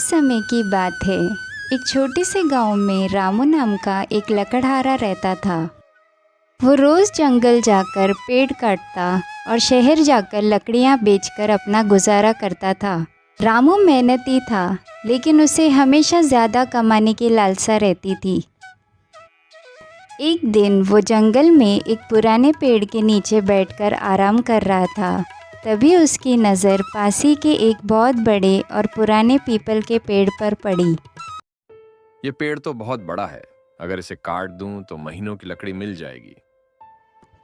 समय की बात है। एक छोटे से गांव में रामू नाम का एक लकड़हारा रहता था। वो रोज़ जंगल जाकर पेड़ काटता और शहर जाकर लकड़ियां बेचकर अपना गुजारा करता था। रामू मेहनती था, लेकिन उसे हमेशा ज़्यादा कमाने की लालसा रहती थी। एक दिन वो जंगल में एक पुराने पेड़ के नीचे बैठकर आराम कर रहा था। तभी उसकी नज़र पास ही के एक बहुत बड़े और पुराने पीपल के पेड़ पर पड़ी। ये पेड़ तो बहुत बड़ा है, अगर इसे काट दूं तो महीनों की लकड़ी मिल जाएगी।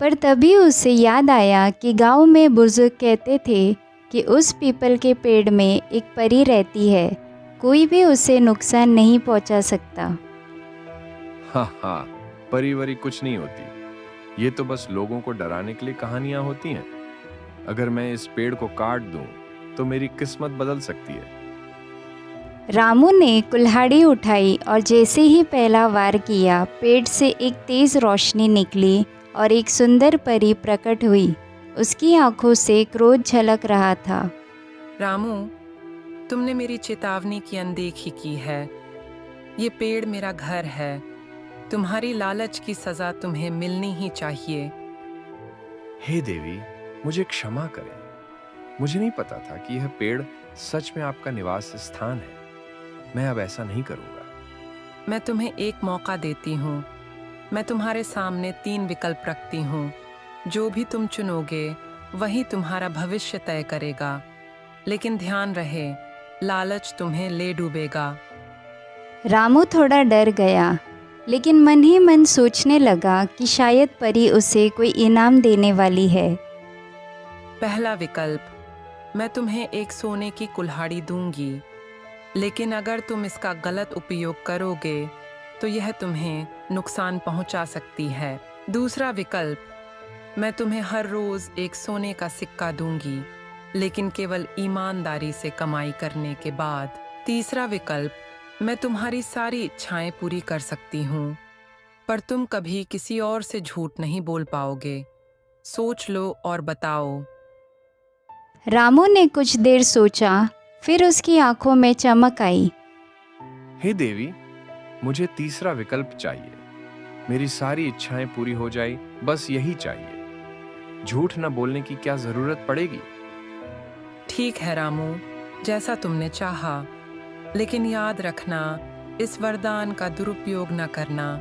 पर तभी उसे याद आया कि गांव में बुजुर्ग कहते थे कि उस पीपल के पेड़ में एक परी रहती है, कोई भी उसे नुकसान नहीं पहुंचा सकता। हाँ हाँ, परी वरी कुछ नहीं होती, ये तो बस लोगों को डराने के लिए कहानियां होती हैं। अगर मैं इस पेड़ को काट दूं तो मेरी किस्मत बदल सकती है। रामू ने कुल्हाड़ी उठाई और जैसे ही पहला वार किया, पेड़ से एक तेज रोशनी निकली और एक सुंदर परी प्रकट हुई। उसकी आंखों से क्रोध झलक रहा था। रामू, तुमने मेरी चेतावनी की अनदेखी की है। ये पेड़ मेरा घर है। तुम्हारी लालच की सजा तुम्हें मिलनी ही चाहिए। हे देवी, मुझे क्षमा करें। मुझे नहीं पता था कि यह पेड़ सच में आपका निवास स्थान है। मैं अब ऐसा नहीं करूंगा। मैं तुम्हें एक मौका देती हूँ। मैं तुम्हारे सामने 3 विकल्प रखती हूँ। जो भी तुम चुनोगे वही तुम्हारा भविष्य तय करेगा। लेकिन ध्यान रहे, लालच तुम्हें ले डूबेगा। रामू थोड़ा डर गया, लेकिन मन ही मन सोचने लगा कि शायद परी उसे कोई इनाम देने वाली है। पहला विकल्प, मैं तुम्हें एक सोने की कुल्हाड़ी दूंगी, लेकिन अगर तुम इसका गलत उपयोग करोगे तो यह तुम्हें नुकसान पहुंचा सकती है। दूसरा विकल्प, मैं तुम्हें हर रोज एक सोने का सिक्का दूंगी, लेकिन केवल ईमानदारी से कमाई करने के बाद। तीसरा विकल्प, मैं तुम्हारी सारी इच्छाएं पूरी कर सकती हूँ, पर तुम कभी किसी और से झूठ नहीं बोल पाओगे। सोच लो और बताओ। रामू ने कुछ देर सोचा, फिर उसकी आंखों में चमक आई। हे देवी, मुझे तीसरा विकल्प चाहिए। मेरी सारी इच्छाएं पूरी हो जाए, बस यही चाहिए। झूठ न बोलने की क्या जरूरत पड़ेगी। ठीक है रामू, जैसा तुमने चाहा, लेकिन याद रखना, इस वरदान का दुरुपयोग न करना।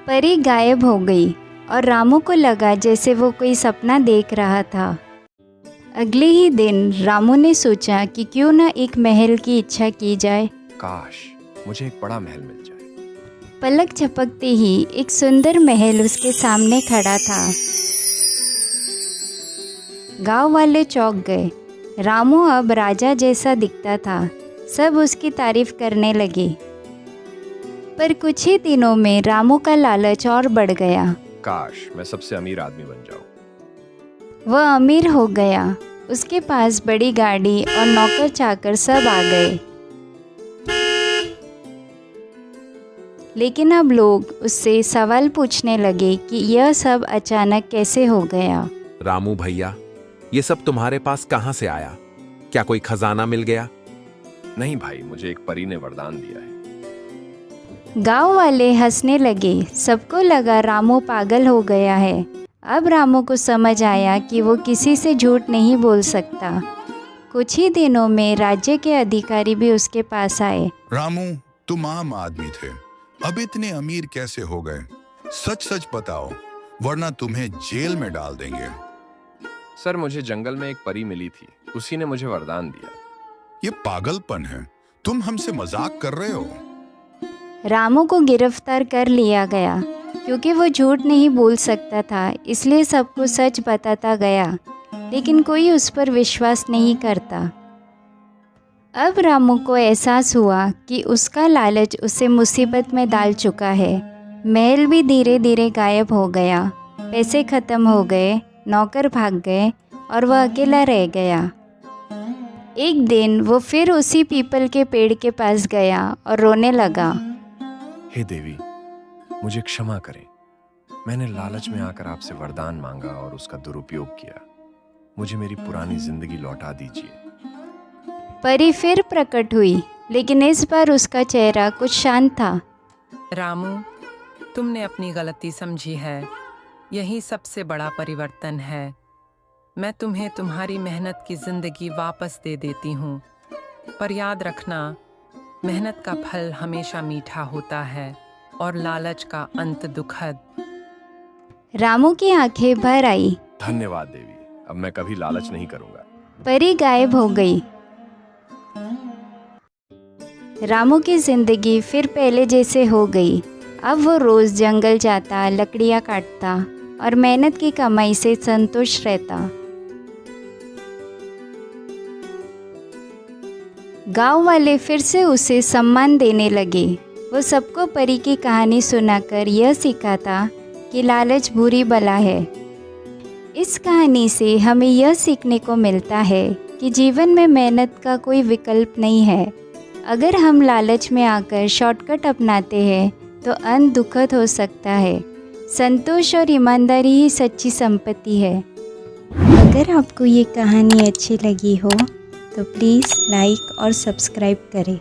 परी गायब हो गई और रामू को लगा जैसे वो कोई सपना देख रहा था। अगले ही दिन रामू ने सोचा कि क्यों न एक महल की इच्छा की जाए। काश मुझे एक बड़ा महल मिल जाए। पलक झपकते ही एक सुंदर महल उसके सामने खड़ा था। गांव वाले चौंक गए। रामू अब राजा जैसा दिखता था। सब उसकी तारीफ करने लगे। पर कुछ ही दिनों में रामू का लालच और बढ़ गया। काश मैं सबसे अमीर आदमी बन जाऊं। वह अमीर हो गया। उसके पास बड़ी गाड़ी और नौकर चाकर सब आ गए। लेकिन अब लोग उससे सवाल पूछने लगे कि यह सब अचानक कैसे हो गया। रामू भैया, ये सब तुम्हारे पास कहाँ से आया? क्या कोई खजाना मिल गया? नहीं भाई, मुझे एक परी ने वरदान दिया है। गांव वाले हंसने लगे। सबको लगा रामू पागल हो गया है। अब रामू को समझ आया कि वो किसी से झूठ नहीं बोल सकता। कुछ ही दिनों में राज्य के अधिकारी भी उसके पास आए। रामू, तुम आम आदमी थे, अब इतने अमीर कैसे हो गए? सच सच बताओ, वरना तुम्हें जेल में डाल देंगे। सर, मुझे जंगल में एक परी मिली थी, उसी ने मुझे वरदान दिया। ये पागलपन है। तुम हमसे मजाक कर रहे हो। रामू को गिरफ्तार कर लिया गया। क्योंकि वो झूठ नहीं बोल सकता था, इसलिए सबको सच बताता गया, लेकिन कोई उस पर विश्वास नहीं करता। अब रामू को एहसास हुआ कि उसका लालच उसे मुसीबत में डाल चुका है। महल भी धीरे धीरे गायब हो गया। पैसे खत्म हो गए, नौकर भाग गए और वह अकेला रह गया। एक दिन वो फिर उसी पीपल के पेड़ के पास गया और रोने लगा। हे देवी, मुझे क्षमा करें। मैंने लालच में आकर आपसे वरदान मांगा और उसका दुरुपयोग किया। मुझे मेरी पुरानी जिंदगी लौटा दीजिए। परी फिर प्रकट हुई, लेकिन इस बार उसका चेहरा कुछ शांत था। रामू, तुमने अपनी गलती समझी है। यही सबसे बड़ा परिवर्तन है। मैं तुम्हें तुम्हारी मेहनत की जिंदगी वापस दे देती हूँ, पर याद रखना, मेहनत का फल हमेशा मीठा होता है और लालच का अंत दुखद। रामू की आंखें भर आई। धन्यवाद देवी, अब मैं कभी लालच नहीं करूंगा। परी गायब हो गई। रामू की जिंदगी फिर पहले जैसे हो गई। अब वो रोज जंगल जाता, लकड़ियाँ काटता और मेहनत की कमाई से संतुष्ट रहता। गांव वाले फिर से उसे सम्मान देने लगे। वो सबको परी की कहानी सुनाकर यह सिखाता कि लालच बुरी बला है। इस कहानी से हमें यह सीखने को मिलता है कि जीवन में मेहनत का कोई विकल्प नहीं है। अगर हम लालच में आकर शॉर्टकट अपनाते हैं तो अंत दुखद हो सकता है। संतोष और ईमानदारी ही सच्ची संपत्ति है। अगर आपको ये कहानी अच्छी लगी हो तो प्लीज़ लाइक और सब्सक्राइब करें।